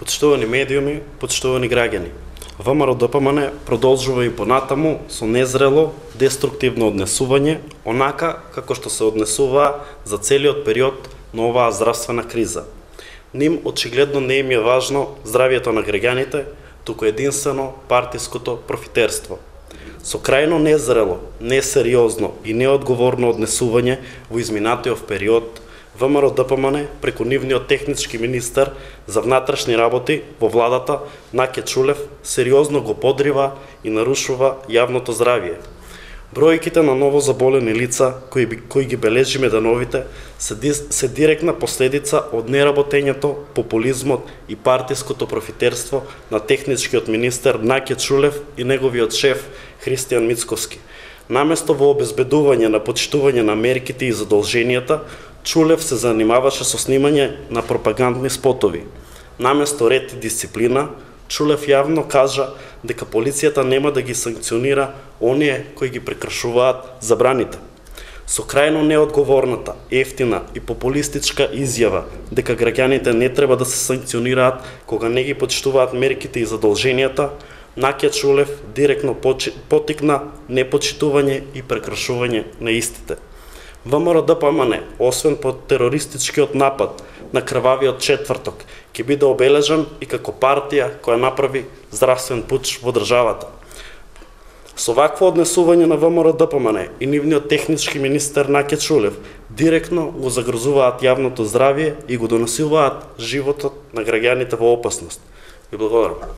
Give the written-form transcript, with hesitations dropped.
Почитувани медиуми, почитувани граѓани. ВМРО ДПМН продолжува и понатаму со незрело, деструктивно однесување, онака како што се однесуваа за целиот период на оваа здравствена криза. Ним очигледно не им е важно здравието на граѓаните, туку единствено партиското профитерство. Со крајно незрело, несериозно и неодговорно однесување во изминатиот период, ВМРО ДПМН преку нивниот технички министар за внатрешни работи во владата Наке Чулев сериозно го подрива и нарушува јавното здравје. Бројките на ново заболени лица кои ги бележиме деновите се директна последица од неработењето, популизмот и партиското профитерство на техничкиот министер Наке Чулев и неговиот шеф Христијан Мицковски. Наместо во обезбедување на почитување на мерките и задолженијата, Чулев се занимаваше со снимање на пропагандни спотови. Наместо ред и дисциплина, Чулев јавно кажа дека полицијата нема да ги санкционира оние кои ги прекршуваат забраните. Со крајно неодговорната, ефтина и популистичка изјава дека граѓаните не треба да се санкционираат кога не ги почитуваат мерките и задолженијата, Наке Чулев директно потикна непочитување и прекршување на истите. ВМРО ДПМН, освен по терористичкиот напад на крвавиот четврток, ќе биде обележан и како партија која направи здравствен пуч во државата. Со вакво однесување на ВМРО ДПМН и нивниот технички министер Наке Чулев директно го загрозуваат јавното здравје и го донесуваат животот на граѓаните во опасност. Ви благодарам.